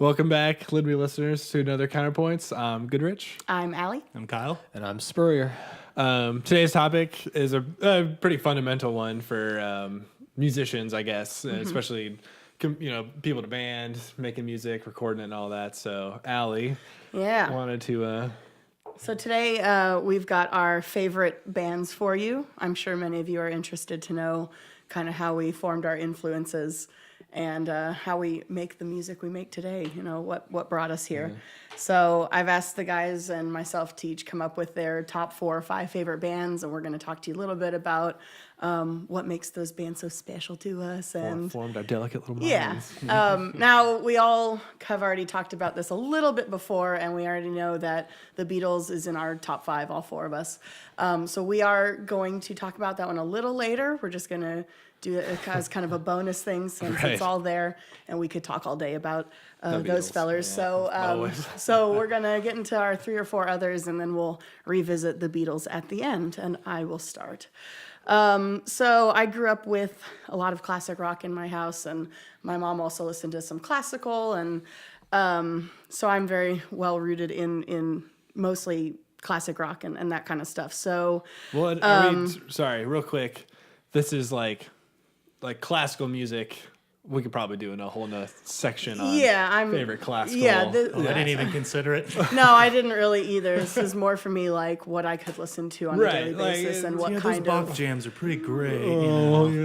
Welcome back, Lindby listeners, to another Counterpoints. I'm Goodrich. I'm Allie. I'm Kyle. And I'm Spurrier. Today's topic is a pretty fundamental one for musicians, I guess, especially people to band, making music, recording it, and all that. So, Allie, wanted to. So today we've got our favorite bands for you. I'm sure many of you are interested to know kind of how we formed our influences and how we make the music we make today, what brought us here. Yeah. So I've asked the guys and myself to each come up with their top 4 or 5 favorite bands, and we're going to talk to you a little bit about what makes those bands so special to us. And formed our delicate little minds. Yeah. Now, we all have already talked about this a little bit before, and we already know that the Beatles is in our top 5, all 4 of us. So we are going to talk about that one a little later. We're just going to do it as kind of a bonus thing since it's all there, and we could talk all day about those fellers. Yeah. So we're going to get into our 3 or 4 others, and then we'll revisit the Beatles at the end, and I will start. So I grew up with a lot of classic rock in my house, and my mom also listened to some classical, and so I'm very well rooted in mostly classic rock and that kind of stuff. So, sorry, real quick, this is like classical music. We could probably do a whole nother section on favorite classical. I didn't even consider it. No, I didn't really either. This is more for me like what I could listen to on a daily basis and what kind those of Bach jams are pretty great.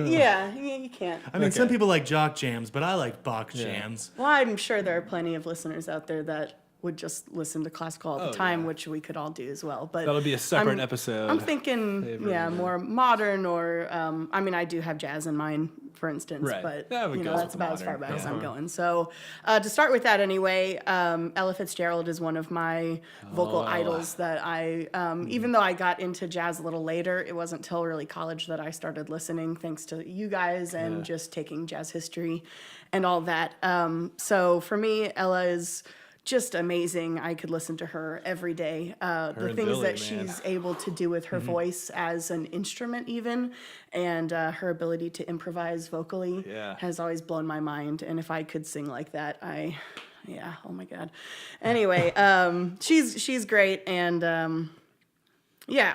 Yeah, you can't. I mean, some people like jock jams, but I like Bach jams. Well, I'm sure there are plenty of listeners out there that would just listen to classical all the time, which we could all do as well. But that'll be a separate episode. I'm thinking, more modern or, I do have jazz in mind, for instance, but that's about as far back as I'm going. So to start with that anyway, Ella Fitzgerald is one of my vocal idols that I, even though I got into jazz a little later, it wasn't till really college that I started listening, thanks to you guys and just taking jazz history and all that. So for me, Ella is just amazing. I could listen to her every day. The things that she's able to do with her voice as an instrument even, and her ability to improvise vocally has always blown my mind. And if I could sing like that, oh my God. Anyway, she's great. And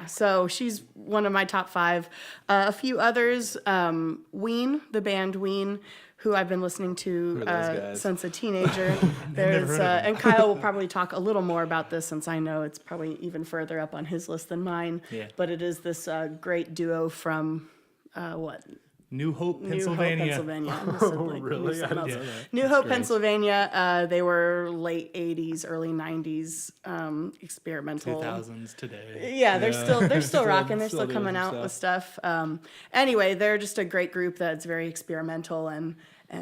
so she's one of my top 5. A few others, Ween, the band Ween, who I've been listening to since a teenager. There's and Kyle will probably talk a little more about this since I know it's probably even further up on his list than mine. Yeah. But it is this great duo from New Hope, Pennsylvania. Really? New Hope, Pennsylvania. They were late 80s, early 90s experimental. 2000s today. Yeah, they're still rocking. They're still coming out with stuff. Anyway, they're just a great group that's very experimental and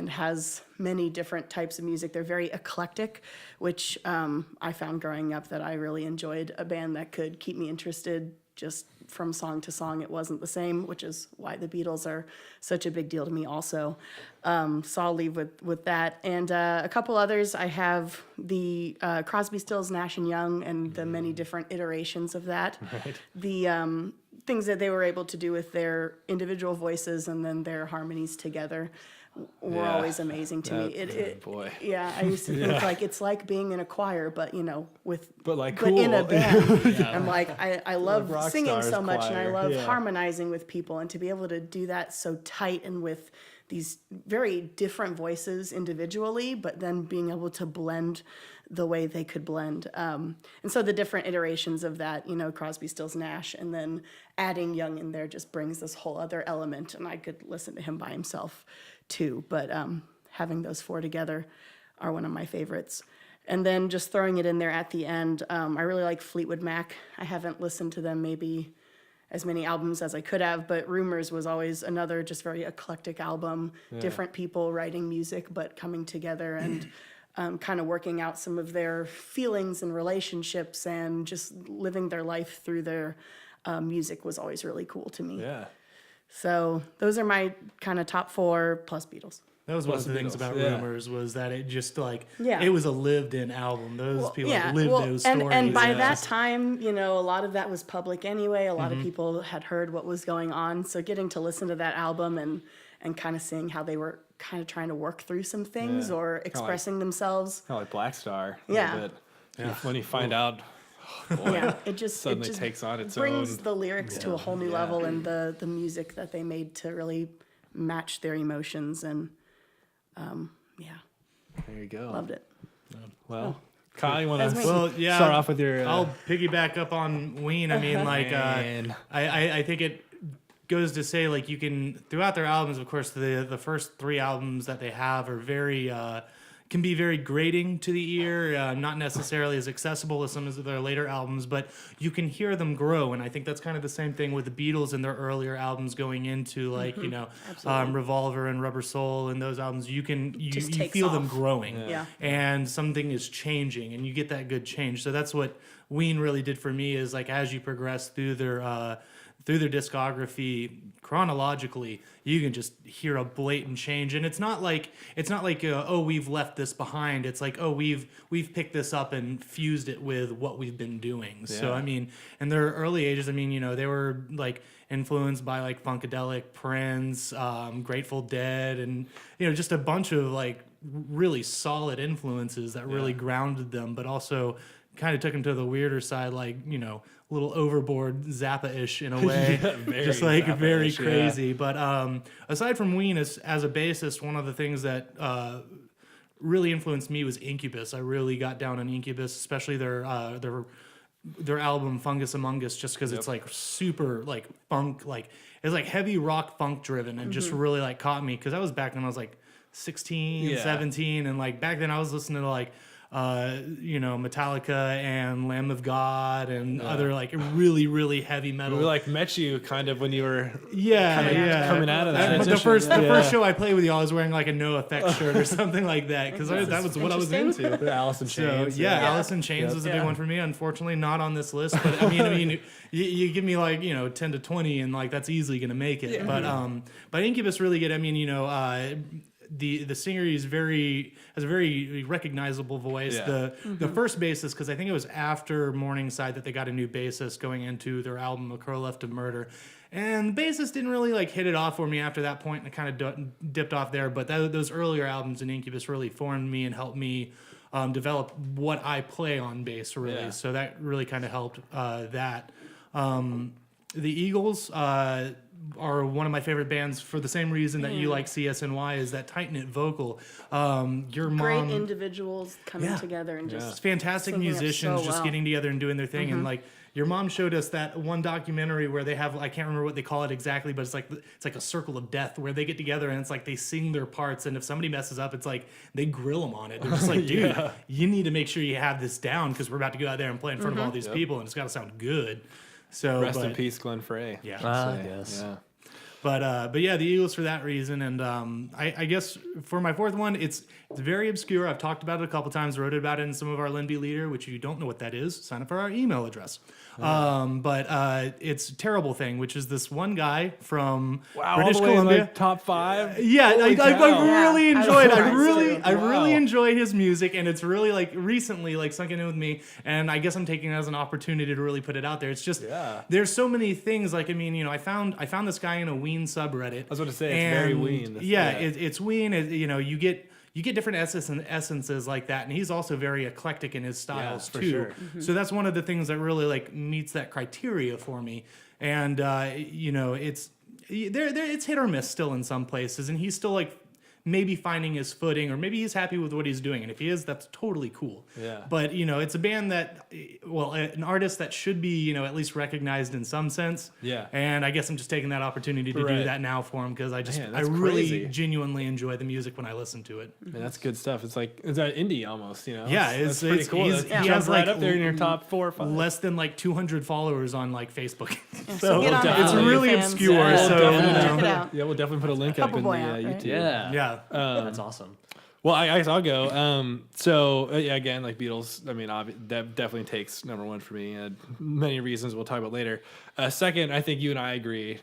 has many different types of music. They're very eclectic, which I found growing up that I really enjoyed a band that could keep me interested just from song to song. It wasn't the same, which is why the Beatles are such a big deal to me also. So I'll leave with that. And a couple others, I have the Crosby, Stills, Nash & Young and the many different iterations of that. Right. The things that they were able to do with their individual voices and then their harmonies together were always amazing to me. Boy. Yeah, I used to think it's like being in a choir, but cool. But in a band. I'm like, I love singing so much choir. And I love harmonizing with people, and to be able to do that so tight and with these very different voices individually, but then being able to blend the way they could blend. And so the different iterations of that, Crosby, Stills, Nash, and then adding Young in there just brings this whole other element, and I could listen to him by himself too, but having those 4 together are one of my favorites. And then just throwing it in there at the end, I really like Fleetwood Mac. I haven't listened to them maybe as many albums as I could have, but Rumors was always another just very eclectic album, different people writing music but coming together and kind of working out some of their feelings and relationships and just living their life through their music was always really cool to me. Yeah. So those are my kind of top 4 plus Beatles. That was one of the things about Rumors was that it just it was a lived-in album. Those people lived those stories. And by that time, a lot of that was public anyway. A lot of people had heard what was going on. So getting to listen to that album and kind of seeing how they were kind of trying to work through some things or expressing themselves. Kind of like Black Star. Yeah. When you find out, boy, it just suddenly takes on its brings own. the lyrics to a whole new level, and the music that they made to really match their emotions, and there you go. loved it. Well, Kyle, you want to start off with your? I'll piggyback up on Ween. I mean, like, I think it goes to say, like, you can, throughout their albums, of course, the first 3 albums that they have are very can be very grating to the ear, not necessarily as accessible as some of their later albums, but you can hear them grow. And I think that's kind of the same thing with the Beatles and their earlier albums going into, like, you know, Revolver and Rubber Soul and those albums. You feel them growing. And something is changing, and you get that good change. So that's what Ween really did for me, is like, as you progress through their discography chronologically, you can just hear a blatant change. And it's not like oh, we've left this behind. It's like, oh, we've picked this up and fused it with what we've been doing. So I mean, in their early ages, I mean, you know, they were like influenced by like Funkadelic, Prince, Grateful Dead, and, you know, just a bunch of like really solid influences that really grounded them, but also kind of took them to the weirder side, like, you know, a little overboard Zappa-ish in a way, just like very crazy. Yeah. But aside from Ween, as a bassist, one of the things that really influenced me was Incubus. I really got down on Incubus, especially their album Fungus Among Us, just because it's like super like funk, like it's like heavy rock funk driven, and just really like caught me, because I was back when I was like 16, 17, and like back then I was listening to like you know, Metallica and Lamb of God and other like really, really heavy metal. We like met you kind of when you were coming out of that. The first show I played with you, I was wearing like a No Effects shirt or something like that, because that was what I was into. Alice in Chains. So, Alice in Chains was a big one for me. Unfortunately, not on this list, but I mean, you give me like, you know, 10 to 20, and like that's easily gonna make it. But Incubus really get. I mean, you know. The singer has a very recognizable voice. The first bassist, because I think it was after Morningside that they got a new bassist going into their album A Crow Left to Murder, and the bassist didn't really like hit it off for me after that point, and it kind of dipped off there. But those earlier albums in Incubus really formed me and helped me develop what I play on bass, really. So that really kind of helped that. The Eagles are one of my favorite bands for the same reason that you like CSNY, is that tight-knit vocal. Your mom, great individuals coming together and just fantastic musicians just getting together and doing their thing. And like your mom showed us that one documentary where they have, I can't remember what they call it exactly, but it's like a circle of death where they get together and it's like they sing their parts, and if somebody messes up, it's like they grill them on it. They're just like, dude, you need to make sure you have this down, because we're about to go out there and play in front of all these people, and it's got to sound good. So rest in peace, Glenn Frey. Yeah, I guess. Yeah. But yeah, the Eagles for that reason, and I guess for my fourth one, it's very obscure. I've talked about it a couple times, wrote about it in some of our Lindby Leader, which if you don't know what that is, sign up for our email address. But it's Terrible Thing, which is this one guy from British Columbia. Like top 5. Yeah, I really enjoyed. I really enjoy his music, and it's really like recently like sunk in with me, and I guess I'm taking it as an opportunity to really put it out there. It's just there's so many things. Like, I mean, you know, I found this guy in a Ween subreddit. I was going to say, it's very Ween. It's Ween. You know, you get different essences like that, and he's also very eclectic in his styles too. Sure. So that's one of the things that really like meets that criteria for me. And you know, it's hit or miss still in some places, and he's still like maybe finding his footing, or maybe he's happy with what he's doing. And if he is, that's totally cool. Yeah. But, you know, it's a band that, well, an artist that should be, you know, at least recognized in some sense. Yeah. And I guess I'm just taking that opportunity to do that now for him, because I really genuinely enjoy the music when I listen to it. Man, that's good stuff. It's like, it's that indie almost, you know? Yeah, it's pretty cool. He has right up there in your top 4 or 5. Less than like 200 followers on like Facebook. So it's really obscure. So check it out. Yeah, we'll definitely put a link up in the YouTube. Yeah. That's awesome. Well, I guess I'll go. So again, like Beatles, I mean, that definitely takes number 1 for me. Many reasons we'll talk about later. Second, I think you and I agree.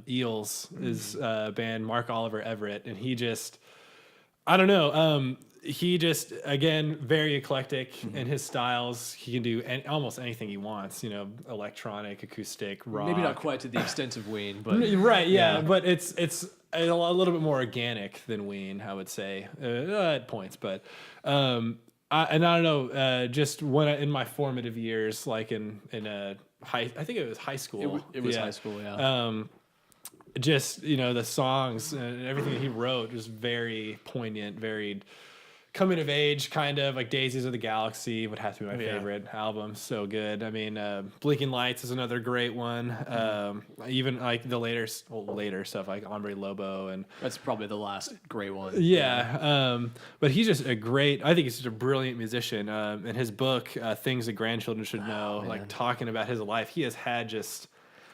Eels is band Mark Oliver Everett, and he just, I don't know. he just, again, very eclectic in his styles. He can do almost anything he wants, electronic, acoustic, rock. Maybe not quite to the extent of Ween, but right, yeah. But it's a little bit more organic than Ween, I would say, at points. But and I don't know, just when in my formative years, like in I think it was high school. It was high school, yeah. Just the songs and everything that he wrote was very poignant, very coming of age, kind of like Daisies of the Galaxy would have to be my favorite album. So good. I mean, Blinking Lights is another great one. Even like the later stuff like Hombre Lobo, and that's probably the last great one. Yeah. But he's just I think he's just a brilliant musician. In his book, Things That Grandchildren Should Know, like talking about his life, he has had just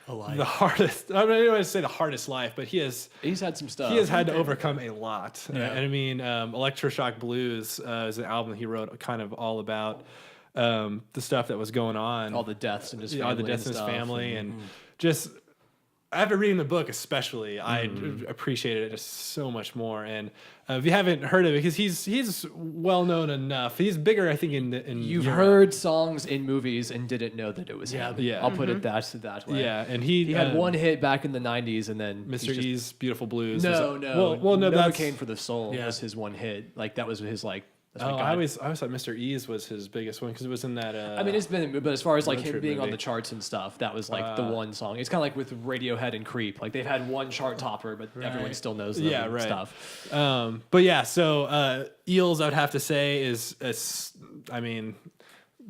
the hardest. I don't want to say the hardest life, but he's had some stuff. He has had to overcome a lot. Yeah. And I mean, Electroshock Blues is an album that he wrote kind of all about the stuff that was going on, all the deaths in his family, all the deaths in his family, and just after reading the book, especially, I appreciated it just so much more. And if you haven't heard of it, because he's well known enough, he's bigger, I think, in you've Europe. heard songs in movies and didn't know that it was him. Yeah. I'll put it that way. Yeah, and he had one hit back in the '90s, and then Mr. E's Beautiful Blues. No, Novocaine for the Soul was his one hit. Like that was his like. I always thought Mr. E's was his biggest one because it was in that. I mean, it's been, but as far as like him being movie on the charts and stuff, that was like the one song. It's kind of like with Radiohead and Creep. Like they've had one chart topper, but everyone still knows them and stuff. But yeah, so Eels, I would have to say is I mean,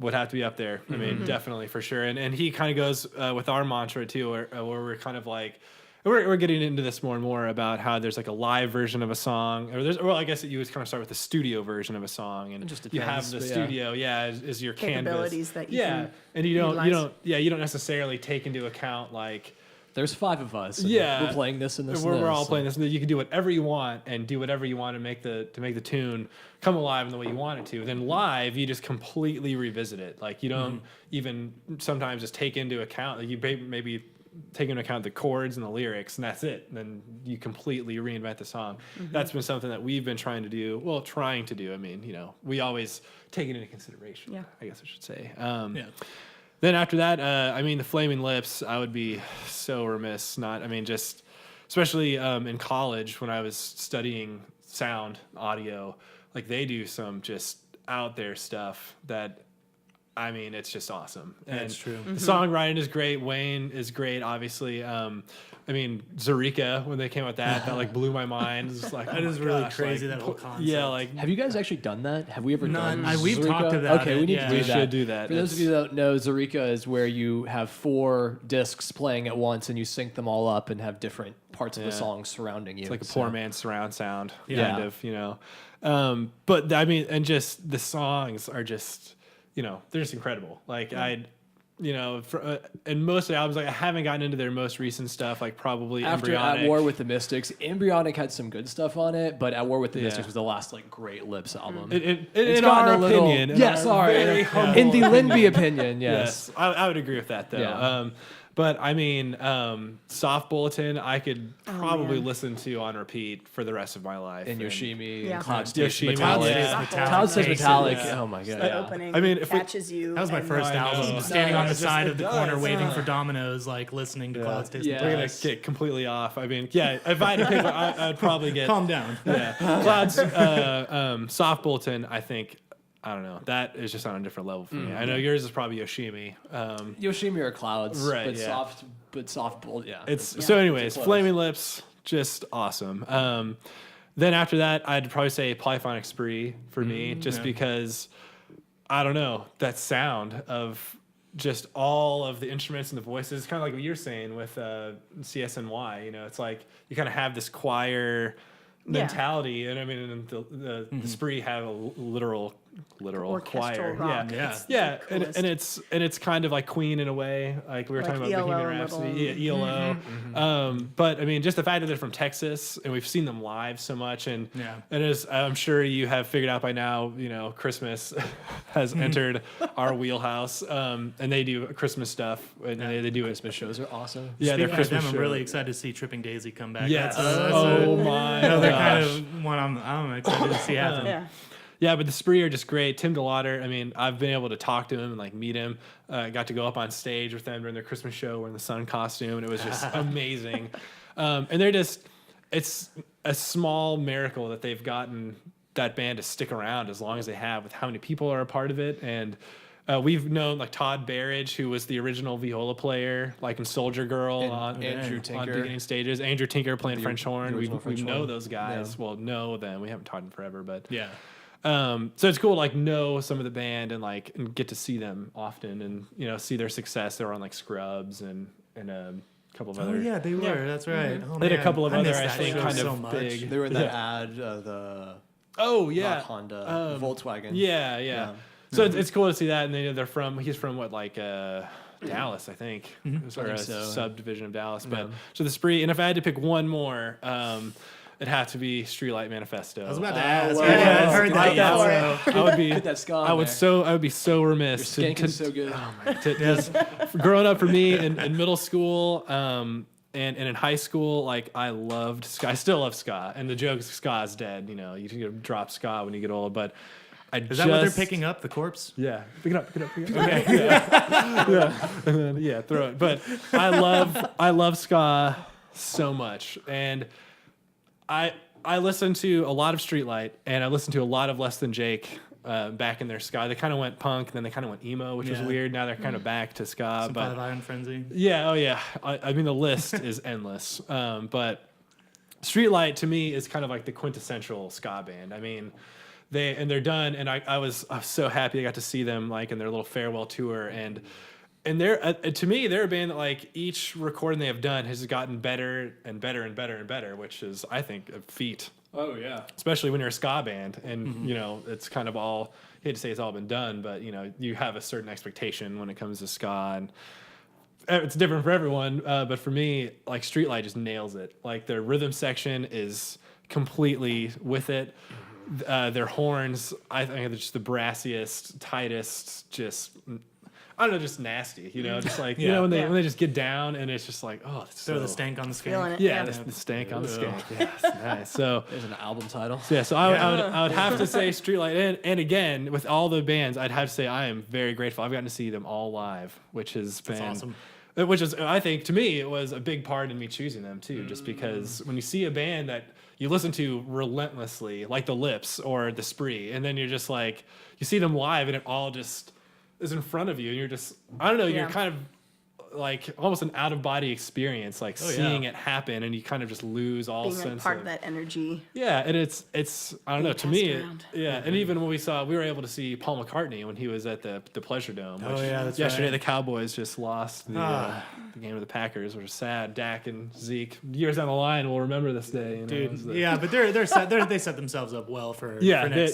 would have to be up there. I mean, definitely for sure. And he kind of goes with our mantra too, where we're kind of like. We're getting into this more and more about how there's like a live version of a song, or I guess you would kind of start with the studio version of a song, and just you have the studio, is your capabilities canvas, that you can and you don't necessarily take into account like there's 5 of us. And we're playing this and this. We're all playing this. And you can do whatever you want and do whatever you want to make the tune come alive in the way you want it to. Then live, you just completely revisit it. Like you don't even sometimes just take into account. Like you maybe take into account the chords and the lyrics, and that's it. And then you completely reinvent the song. That's been something that we've been trying to do. I mean, we always take it into consideration. Yeah. I guess I should say. Then after that, the Flaming Lips, I would be so remiss not. I mean, just especially in college when I was studying sound, audio, like they do some just out there stuff that. I mean, it's just awesome. That's true. The songwriting is great. Wayne is great, obviously. Zurika, when they came out with that like blew my mind. It's like, that is really crazy, that whole concept. Yeah, like. Have you guys actually done that? Have we ever done we've Zurika? talked about okay, it. we need to do that. We should do that. For those of you that don't know, Zurika is where you have 4 discs playing at once and you sync them all up and have different parts of the song surrounding you. It's like a poor man's surround sound, kind of, But, I mean, and just the songs are just... they're just incredible. Like and most of the albums, like I haven't gotten into their most recent stuff, like probably after Embryonic. At War with the Mystics. Embryonic had some good stuff on it, but At War with the Mystics was the last like great Lips album. In our opinion, in the Lindby opinion, yes. I would agree with that though. Yeah. But I mean, Soft Bulletin, I could probably listen to on repeat for the rest of my life. And Yoshimi, and Cloud Stays Metallic. Cloud Stays Metallic. Oh my god! The opening catches you. That was my first album. Standing on the side of the corner, waiting for Domino's, like listening to Cloud Stays Metallic. We're gonna get completely off. I mean, if I had to pick, I'd probably get. Calm down. Yeah, Cloud's Soft Bulletin. I think. I don't know. That is just on a different level for me. I know yours is probably Yoshimi. Yoshimi or Clouds, right? But soft bullet. Yeah. So. Anyways, Flaming Lips, just awesome. Then after that, I'd probably say Polyphonic Spree for me, just because I don't know that sound of just all of the instruments and the voices, kind of like what you're saying with CSNY. It's like you kind of have this choir mentality, and I mean, the Spree have a literal choir, rock. and it's kind of like Queen in a way, like we were talking about Bohemian Rhapsody, ELO. But I mean, just the fact that they're from Texas and we've seen them live so much, and as I'm sure you have figured out by now, Christmas has entered our wheelhouse, and they do Christmas stuff, and they do Christmas shows are awesome. Yeah, they're Christmas shows. I'm really excited to see Tripping Daisy come back. Yes. They're kind of one I'm excited to see happen. Yeah, but the Spree are just great. Tim DeLauder, I mean, I've been able to talk to him and like meet him. Got to go up on stage with them during their Christmas show wearing the sun costume, and it was just amazing. And they're just, it's a small miracle that they've gotten that band to stick around as long as they have, with how many people are a part of it. And we've known like Todd Barrage, who was the original viola player, like in Soldier Girl, on beginning stages. Andrew Tinker playing French horn. We know those guys. Yeah. Well, know them. We haven't talked to them forever, but yeah. So it's cool to like know some of the band and get to see them often, and see their success. They were on like Scrubs and a couple of other. Oh yeah, they were. Yeah. That's right. Oh, they had a couple of other I think kind of big. They were in that ad the. Oh yeah, Honda Volkswagen. Yeah. So it's cool to see that, and he's from what, like Dallas, I think, or a subdivision of Dallas. But so the Spree, and if I had to pick one more, it'd have to be Streetlight Manifesto. I was about to ask. I heard that. Yeah, so I would be. That ska I would be so remiss. Your skank is so good. Oh my! Growing up for me in middle school. And in high school, like I loved ska. I still love ska, and the joke is ska is dead. You can drop ska when you get old, but is that what they're picking up? The corpse? Yeah, pick it up. Okay, yeah, and then, throw it. But I love ska so much, and I listen to a lot of Streetlight, and I listen to a lot of Less Than Jake. Back in their ska, they kind of went punk, then they kind of went emo, which was weird. Now they're kind of back to ska. Some but Iron Frenzy. Yeah, oh yeah. I mean, the list is endless. But Streetlight to me is kind of like the quintessential ska band. I mean, they're done, and I was so happy I got to see them like in their little farewell tour, and they're to me they're a band that like each recording they have done has gotten better and better and better and better, which is I think a feat. Oh yeah, especially when you're a ska band, and it's kind of all. I hate to say it's all been done, but you have a certain expectation when it comes to ska, and it's different for everyone. But for me, like Streetlight just nails it. Like their rhythm section is completely with it. Their horns, I think, are just the brassiest, tightest, just. I don't know, just nasty, just like when they just get down, and it's just like, oh, it's throw the stank on the skank. The stank on the skank. Yeah, it's nice. So there's an album title. Yeah, so I would have to say Streetlight, and again with all the bands, I'd have to say I am very grateful. I've gotten to see them all live, which has been awesome. Which is, I think, to me, it was a big part in me choosing them too, just because when you see a band that you listen to relentlessly, like the Lips or the Spree, and then you're just like, you see them live, and it all just is in front of you, and you're just, I don't know, you're kind of like almost an out of body experience, like seeing it happen, and you kind of just lose all being sense part of that energy. Yeah, and it's I don't know, to me, and even when we were able to see Paul McCartney when he was at the Pleasure Dome. Which that's yesterday right. The Cowboys just lost the game of the Packers, which is sad. Dak and Zeke, years down the line, will remember this day. Dude, but they set themselves up well for next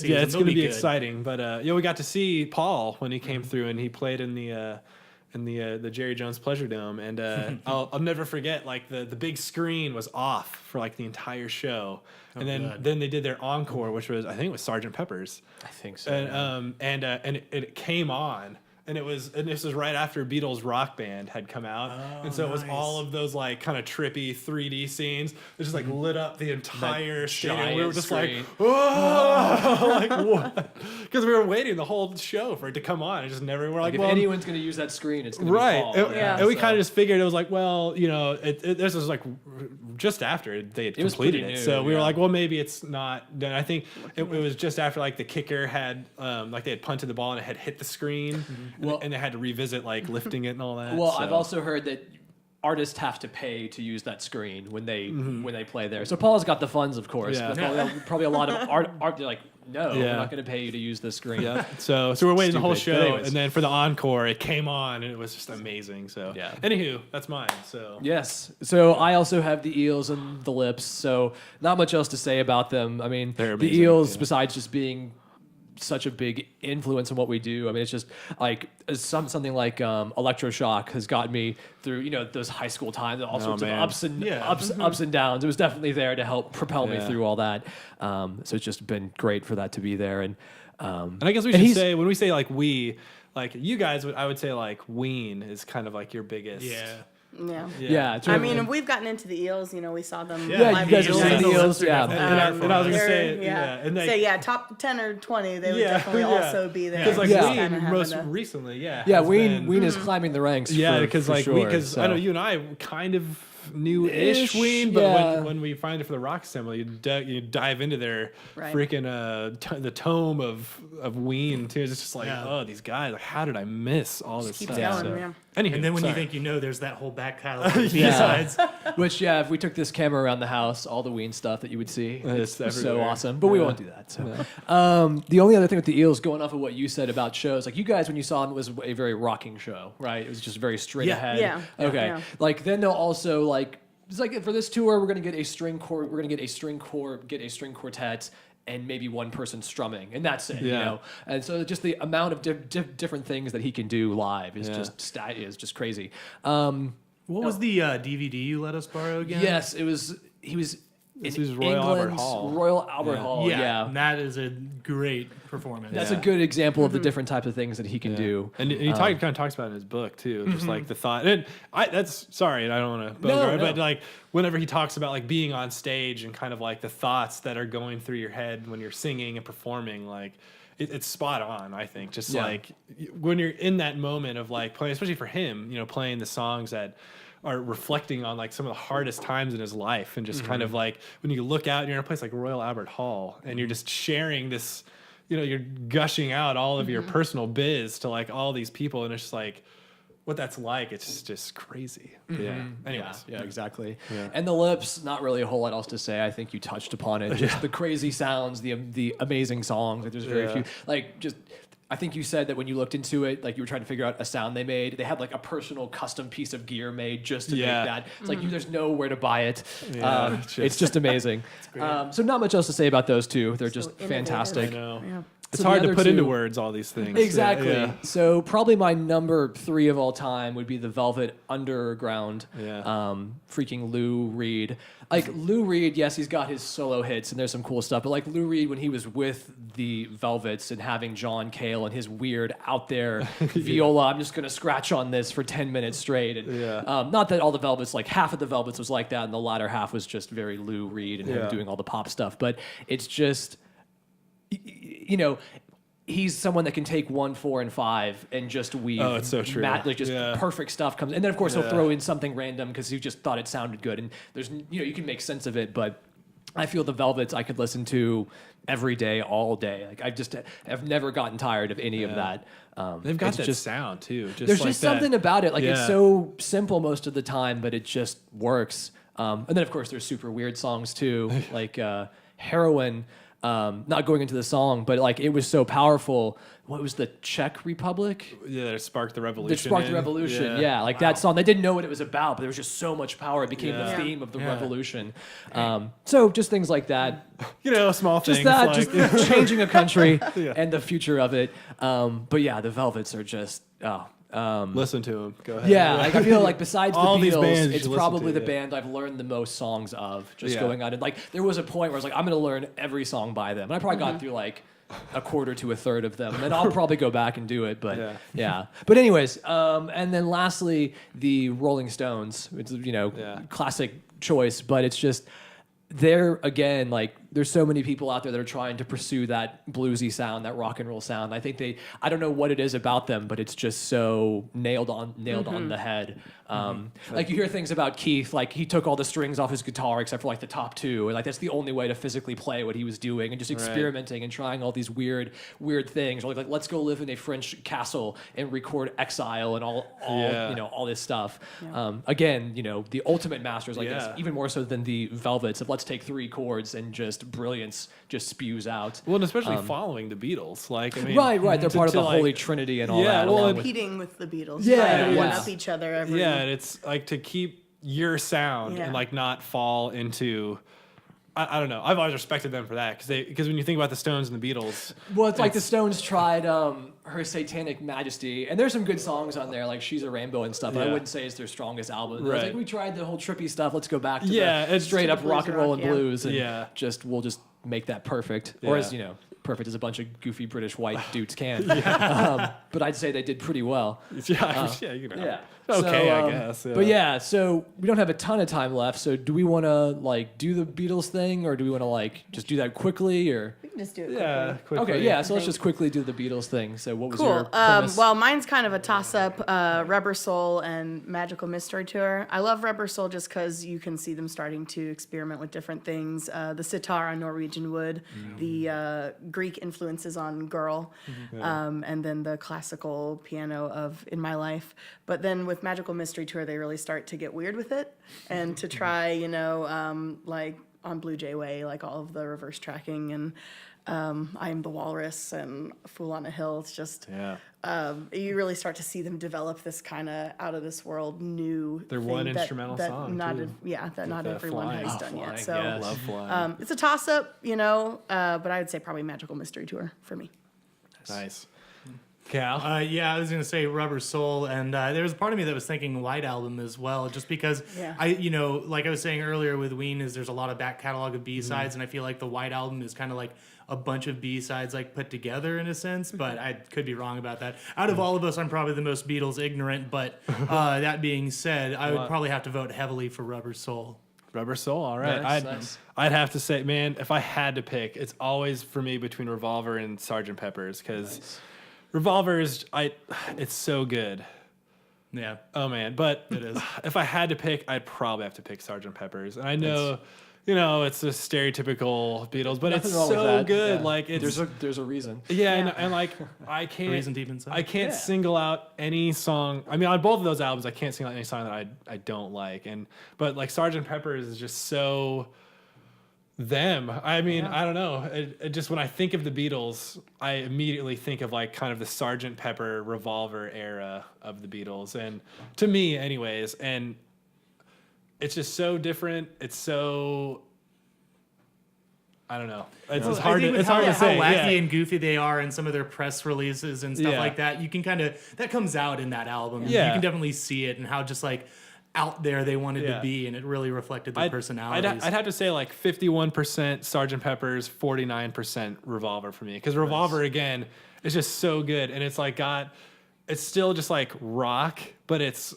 season. Yeah, it's going to be exciting. But we got to see Paul when he came through, and he played in the Jerry Jones Pleasure Dome, and I'll never forget, like the big screen was off for like the entire show, and then they did their encore, which was, I think it was Sgt. Pepper's. I think so. And it came on, and this was right after Beatles Rock Band had come out, and so it was all of those like kind of trippy 3D scenes. It just like lit up the entire stadium. We were just screen. Like, whoa, like what? Because we were waiting the whole show for it to come on. It just never. We're like, if anyone's going to use that screen, it's going to right. be Paul. And we kind of just figured it was like, well, this was like just after they had completed it. So we were like, well, maybe it's not. Then I think it was just after like the kicker had like they had punted the ball and it had hit the screen. And they had to revisit like lifting it and all that. Well, I've also heard that artists have to pay to use that screen when they play there. So Paul's got the funds, of course. Yeah. But probably a lot of art. They're like, no, we're not going to pay you to use this screen. Yeah. So we're waiting the whole show, and then for the encore, it came on, and it was just amazing. So anywho, that's mine. So yes. So I also have the Eels and the Lips. So not much else to say about them. I mean, the Eels, besides just being such a big influence on what we do. I mean, it's just like something like Electroshock has gotten me through, those high school times, all sorts of ups and downs. It was definitely there to help propel me through all that. So it's just been great for that to be there. And I guess we should say, when we say like you guys, I would say like Ween is kind of like your biggest. Yeah. Yeah. I mean, we've gotten into the Eels. We saw them. Yeah, live you guys have in seen the Eels. Yeah. And I was going to say, and top 10 or 20, they would definitely also be there. Because Ween most recently, Ween is climbing the ranks. Yeah, because sure, I know you and I kind of new-ish Ween, but when we find it for the rock assembly, you dive into their freaking the tome of Ween too. It's just like, oh, these guys, like, how did I miss all this stuff? Going, Anywho, and then when you think there's that whole back catalog besides. Which, if we took this camera around the house, all the Ween stuff that you would see, it's so awesome. But we won't do that. So, the only other thing with the Eels, going off of what you said about shows, like you guys, when you saw them, it was a very rocking show, right? It was just very straight ahead. Yeah. Okay. Yeah. Like then they'll also it's like for this tour, we're gonna get a string quartet, and maybe one person strumming, and that's it. And so just the amount of different things that he can do live is just crazy. What was the DVD you let us borrow again? Yes, it was. He was. This is Royal Albert Hall. Yeah. And that is a great performance. That's a good example of the different types of things that he can do. And he kind of talks about it in his book too, just like the thought. And I don't want to bogart, but like whenever he talks about like being on stage and kind of like the thoughts that are going through your head when you're singing and performing, like it's spot on. I think just like when you're in that moment of like playing, especially for him, playing the songs that are reflecting on like some of the hardest times in his life, and just kind of like when you look out and you're in a place like Royal Albert Hall and you're just sharing this, you're gushing out all of your personal biz to like all these people, and it's just like what that's like. It's just crazy. Yeah. Anyways. Yeah, exactly. Yeah. And the lips, not really a whole lot else to say. I think you touched upon it. Just the crazy sounds, the amazing songs. Like there's very few. Like just. I think you said that when you looked into it, like you were trying to figure out a sound they made. They had like a personal custom piece of gear made just to make that. It's like there's nowhere to buy it. It's just amazing. So not much else to say about those two. They're just fantastic. I know. Yeah. It's hard to put into words all these things. Exactly. Yeah. So probably my number 3 of all time would be the Velvet Underground. Freaking Lou Reed. Like Lou Reed, yes, he's got his solo hits and there's some cool stuff. But like Lou Reed, when he was with the Velvets and having John Cale and his weird out there viola, I'm just gonna scratch on this for 10 minutes straight. And not that all the Velvets, like half of the Velvets was like that, and the latter half was just very Lou Reed and him doing all the pop stuff. But it's just. He's someone that can take 1, 4, and 5 and just weave. Oh, it's so true. Perfect stuff comes, and then of course he'll throw in something random because he just thought it sounded good. And there's, you can make sense of it. But I feel the Velvets I could listen to every day, all day. Like I've never gotten tired of any of that. They've got that sound too. There's just something about it. Like it's so simple most of the time, but it just works. And then of course there's super weird songs too, like Heroin. Not going into the song, but like it was so powerful. What was the Czech Republic? Yeah, that sparked the revolution. That song. They didn't know what it was about, but there was just so much power. It became the theme of the revolution. So just things like that. Small things. Just that, just changing a country and the future of it. But yeah, the Velvets are just listen to them. Go ahead. Yeah, like I feel like besides all the Beatles, bands it's probably the band I've learned the most songs of. Just going out and like there was a point where I was like, I'm going to learn every song by them. And I probably got through like a quarter to a third of them, and then I'll probably go back and do it. But But anyways, and then lastly, the Rolling Stones. It's classic choice, but it's just. There again, like there's so many people out there that are trying to pursue that bluesy sound, that rock and roll sound. I think I don't know what it is about them, but it's just so nailed on the head. Like you hear things about Keith, like he took all the strings off his guitar except for like the top 2, and like that's the only way to physically play what he was doing, and just experimenting and trying all these weird things. Or like let's go live in a French castle and record Exile and all this stuff. Again, the ultimate masters like this, even more so than the Velvets. Of let's take 3 chords and just brilliance just spews out. Well, and especially following the Beatles, like I mean, right. They're part of the Holy Trinity and all that. Well, competing with the Beatles, one up each other. And it's like to keep your sound and like not fall into. I don't know. I've always respected them for that because when you think about the Stones and the Beatles, well, it's like the Stones tried Her Satanic Majesty, and there's some good songs on there, like She's a Rainbow and stuff. But I wouldn't say it's their strongest album. Right. Like we tried the whole trippy stuff. Let's go back to the straight up rock and roll and blues, and we'll just make that perfect. Or as perfect as a bunch of goofy British white dudes can. But I'd say they did pretty well. Yeah, you know. Yeah. Okay, So, I guess. Yeah. But yeah, so we don't have a ton of time left. So do we want to like do the Beatles thing, or do we want to like just do that quickly, or? We can just do it quickly. Yeah, quickly. Okay, yeah. So let's just quickly do the Beatles thing. So what was Cool. your premise? Well, mine's kind of a toss-up, Rubber Soul and Magical Mystery Tour. I love Rubber Soul just because you can see them starting to experiment with different things. The sitar on Norwegian Wood, the Greek influences on Girl, and then the classical piano of In My Life. But then with Magical Mystery Tour, they really start to get weird with it and to try, like on Blue Jay Way, like all of the reverse tracking and I Am the Walrus and Fool on a Hill. It's just, you really start to see them develop this kind of out of this world new. Their one instrumental song, not too. that not everyone flying. has done yet. So I love flying. it's a toss up, but I would say probably Magical Mystery Tour for me. Nice. Cal? Yeah, I was gonna say Rubber Soul, and there was a part of me that was thinking White Album as well, just because like I was saying earlier with Ween, is there's a lot of back catalog of B-sides, and I feel like the White Album is kind of like a bunch of B-sides like put together in a sense, but I could be wrong about that. Out of all of us, I'm probably the most Beatles ignorant, but that being said, I would probably have to vote heavily for Rubber Soul. Rubber Soul, all right. Nice. I'd have to say, man, if I had to pick, it's always for me between Revolver and Sgt. Pepper's, because Revolver is, it's so good. Yeah. Oh man, but it is. If I had to pick, I'd probably have to pick Sgt. Pepper's. And I know, it's a stereotypical Beatles, but Nothing it's wrong with so that. good. Yeah. like it's there's a reason. and like I Reason can't deep inside. I can't single out any song. I mean, on both of those albums, I can't single out any song that I don't like. But like Sgt. Pepper's is just so them. I mean, I don't know. It just when I think of the Beatles, I immediately think of like kind of the Sgt. Pepper Revolver era of the Beatles, and to me, anyways, and it's just so different. It's so I don't know. It's hard to say. How wacky and goofy they are in some of their press releases and stuff like that. You can that comes out in that album. Yeah. You can definitely see it and how just like out there they wanted to be, and it really reflected their personalities. I'd have to say like 51% Sgt. Pepper's, 49% Revolver for me, because Revolver again is just so good, and it's like it's still just like rock, but it's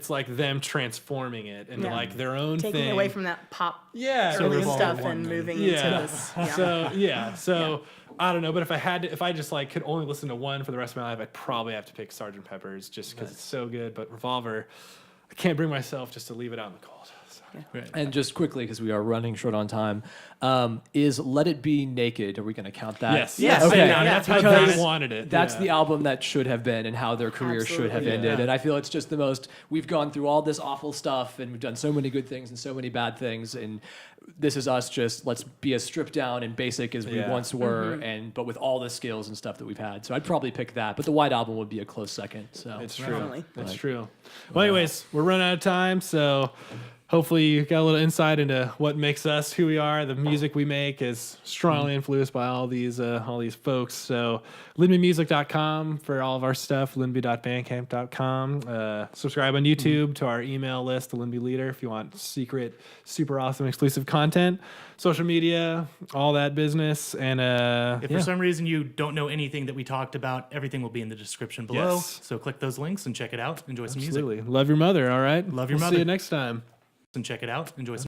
like them transforming it into like their own thing, taking away from that pop early stuff and moving into this. So I don't know, but if I just like could only listen to one for the rest of my life, I'd probably have to pick Sgt. Pepper's just because it's so good. But Revolver, I can't bring myself just to leave it out in the cold. So. Right. And just quickly, because we are running short on time, is Let It Be Naked? Are we going to count that? Yes. Okay. That's how they wanted it. That's the album that should have been and how their career should have ended. And I feel it's just the most, we've gone through all this awful stuff and we've done so many good things and so many bad things. And this is us just, let's be as stripped down and basic as we once were, but with all the skills and stuff that we've had. So I'd probably pick that. But the White Album would be a close second. So it's true. Definitely. It's true. Well, anyways, we're running out of time. So hopefully you got a little insight into what makes us who we are. The music we make is strongly influenced by all these folks. So lindbymusic.com for all of our stuff, lindby.bandcamp.com. Subscribe on YouTube to our email list, the Lindby Leader, if you want secret, super awesome, exclusive content. Social media, all that business. And if for some reason you don't know anything that we talked about, everything will be in the description below. Yes. So click those links and check it out. Enjoy some music. Absolutely. Love your mother, all right? Love your We'll mother. see you next time. And check it out. Enjoy some